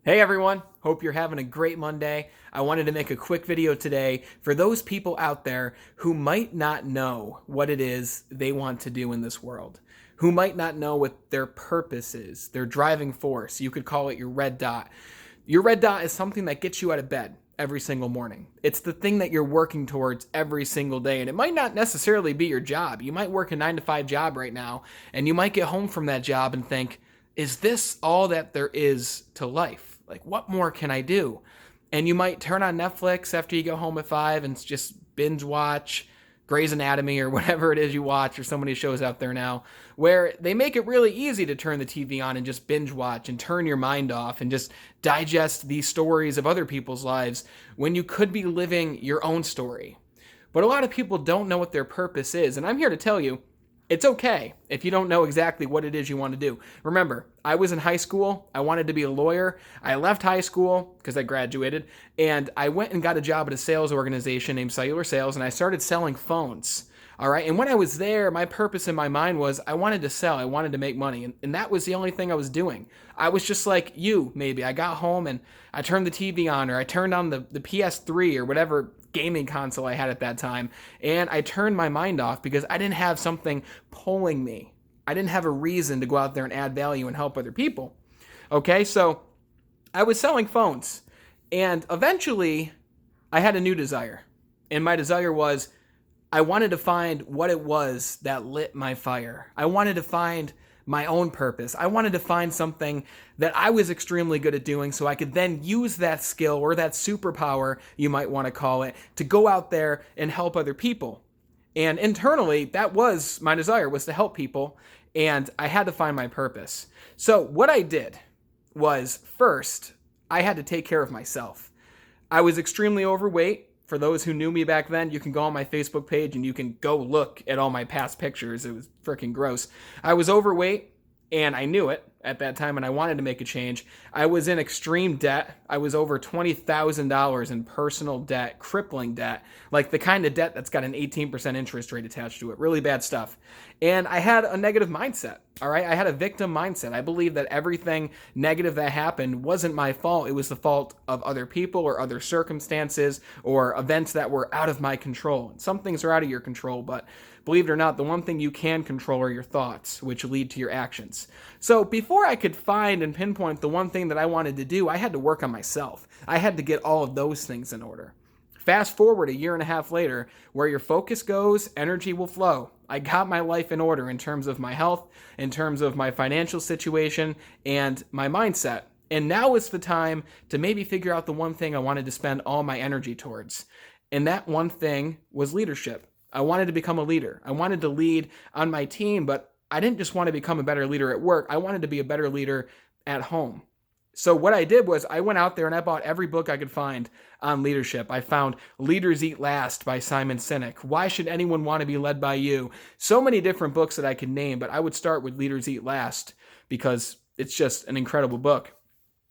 Hey everyone, hope you're having a great Monday. I wanted to make a quick video today for those people out there who might not know what it is they want to do in this world, who might not know what their purpose is, their driving force. You could call it your red dot. Your red dot is something that gets you out of bed every single morning. It's the thing that you're working towards every single day. And it might not necessarily be your job. You might work a 9 to 5 job right now, and you might get home from that job and think, is this all that there is to life? Like, what more can I do? And you might turn on Netflix after you go home at 5 and just binge watch Grey's Anatomy or whatever it is you watch. There's so many shows out there now where they make it really easy to turn the TV on and just binge watch and turn your mind off and just digest these stories of other people's lives when you could be living your own story. But a lot of people don't know what their purpose is. And I'm here to tell you, it's okay if you don't know exactly what it is you want to do. Remember, I was in high school. I wanted to be a lawyer. I left high school because I graduated, and I went and got a job at a sales organization named Cellular Sales, and I started selling phones. All right. And when I was there, my purpose in my mind was I wanted to sell. I wanted to make money. And that was the only thing I was doing. I was just like you, maybe. I got home and I turned the TV on, or I turned on the PS3 or whatever gaming console I had at that time, and I turned my mind off because I didn't have something pulling me. I didn't have a reason to go out there and add value and help other people. Okay, so I was selling phones, and eventually I had a new desire. And my desire was I wanted to find what it was that lit my fire. I wanted to find my own purpose. I wanted to find something that I was extremely good at doing so I could then use that skill, or that superpower, you might want to call it, to go out there and help other people. And internally, that was my desire, was to help people, and I had to find my purpose. So what I did was, first, I had to take care of myself. I was extremely overweight. For those who knew me back then, you can go on my Facebook page and you can go look at all my past pictures. It was freaking gross. I was overweight, and I knew it at that time, and I wanted to make a change. I was in extreme debt. I was over $20,000 in personal debt, crippling debt, like the kind of debt that's got an 18% interest rate attached to it. Really bad stuff. And I had a negative mindset, all right? I had a victim mindset. I believed that everything negative that happened wasn't my fault. It was the fault of other people or other circumstances or events that were out of my control. And some things are out of your control, but believe it or not, the one thing you can control are your thoughts, which lead to your actions. So before I could find and pinpoint the one thing that I wanted to do, I had to work on myself. I had to get all of those things in order. Fast forward a year and a half later, where your focus goes, energy will flow. I got my life in order in terms of my health, in terms of my financial situation, and my mindset. And now is the time to maybe figure out the one thing I wanted to spend all my energy towards. And that one thing was leadership. I wanted to become a leader. I wanted to lead on my team, but I didn't just want to become a better leader at work. I wanted to be a better leader at home. So what I did was I went out there and I bought every book I could find on leadership. I found Leaders Eat Last by Simon Sinek. Why Should Anyone Want to Be Led by You? So many different books that I could name, but I would start with Leaders Eat Last because it's just an incredible book.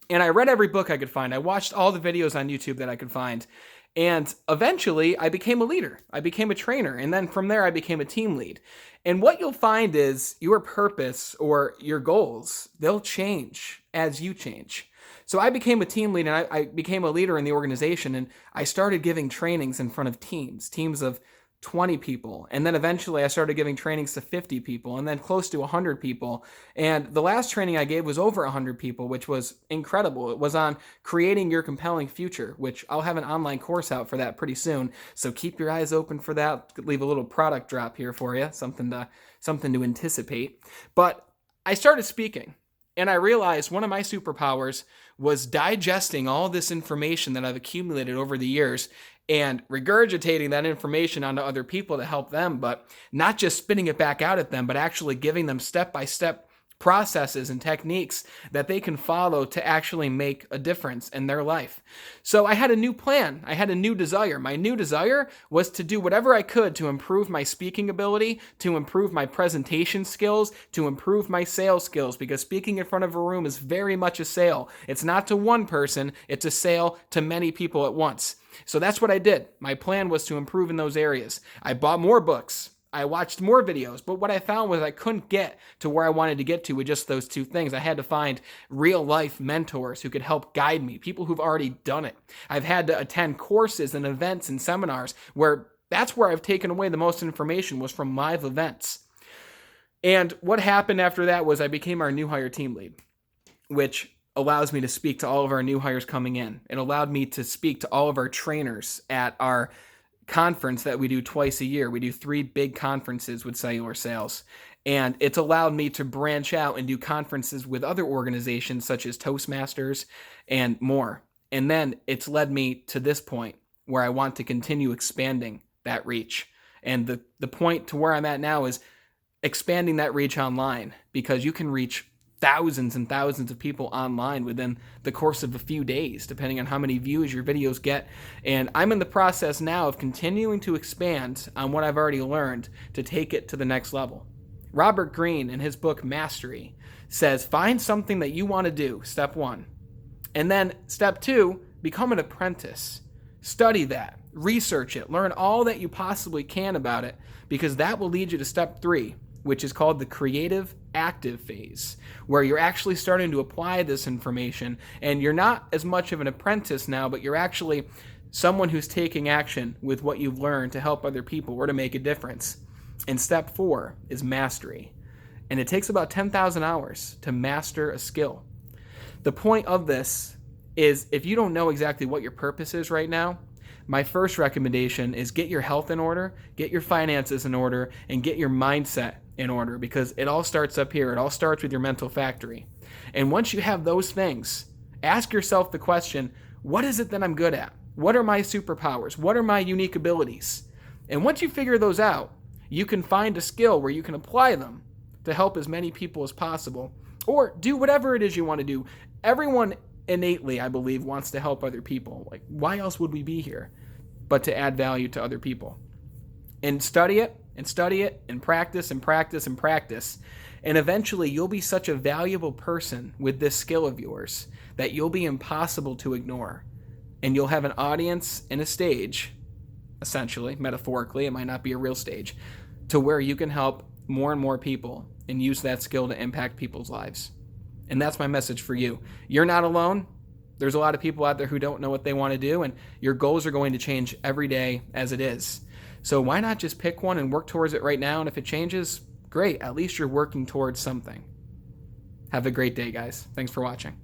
And I read every book I could find. I watched all the videos on YouTube that I could find. And eventually, I became a leader. I became a trainer. And then from there, I became a team lead. And what you'll find is your purpose or your goals, they'll change as you change. So I became a team lead, and I became a leader in the organization. And I started giving trainings in front of teams of 20 people. And then eventually I started giving trainings to 50 people and then close to 100 people. And the last training I gave was over 100 people, which was incredible. It was on creating your compelling future, which I'll have an online course out for that pretty soon. So keep your eyes open for that. Leave a little product drop here for you, something to anticipate. But I started speaking. And I realized one of my superpowers was digesting all this information that I've accumulated over the years and regurgitating that information onto other people to help them, but not just spitting it back out at them, but actually giving them step-by-step processes and techniques that they can follow to actually make a difference in their life. So I had a new plan. I had a new desire. My new desire was to do whatever I could to improve my speaking ability, to improve my presentation skills, to improve my sales skills, because speaking in front of a room is very much a sale. It's not to one person, it's a sale to many people at once. So that's what I did. My plan was to improve in those areas. I bought more books. I watched more videos, but what I found was I couldn't get to where I wanted to get to with just those two things. I had to find real life mentors who could help guide me, people who've already done it. I've had to attend courses and events and seminars where that's where I've taken away the most information, was from live events. And what happened after that was I became our new hire team lead, which allows me to speak to all of our new hires coming in. It allowed me to speak to all of our trainers at our conference that we do twice a year. We do 3 big conferences with cellular sales. And it's allowed me to branch out and do conferences with other organizations such as Toastmasters and more. And then it's led me to this point where I want to continue expanding that reach. And the point to where I'm at now is expanding that reach online, because you can reach thousands and thousands of people online within the course of a few days, depending on how many views your videos get. And I'm in the process now of continuing to expand on what I've already learned to take it to the next level. Robert Greene, in his book Mastery, says find something that you want to do, step 1. And then step 2, become an apprentice. Study that, research it, learn all that you possibly can about it, because that will lead you to step 3, which is called the creative active phase, where you're actually starting to apply this information, and you're not as much of an apprentice now, but you're actually someone who's taking action with what you've learned to help other people or to make a difference. And step 4 is mastery. And it takes about 10,000 hours to master a skill. The point of this is, if you don't know exactly what your purpose is right now, my first recommendation is get your health in order, get your finances in order, and get your mindset in order, because it all starts up here. It all starts with your mental factory. And once you have those things, ask yourself the question, what is it that I'm good at? What are my superpowers? What are my unique abilities? And once you figure those out, you can find a skill where you can apply them to help as many people as possible, or do whatever it is you want to do. Everyone innately, I believe, wants to help other people. Like, why else would we be here but to add value to other people? And study it, and study it, and practice, and practice, and practice. And eventually you'll be such a valuable person with this skill of yours that you'll be impossible to ignore. And you'll have an audience and a stage, essentially, metaphorically, it might not be a real stage, to where you can help more and more people and use that skill to impact people's lives. And that's my message for you. You're not alone. There's a lot of people out there who don't know what they want to do, and your goals are going to change every day as it is. So why not just pick one and work towards it right now? And if it changes, great. At least you're working towards something. Have a great day, guys. Thanks for watching.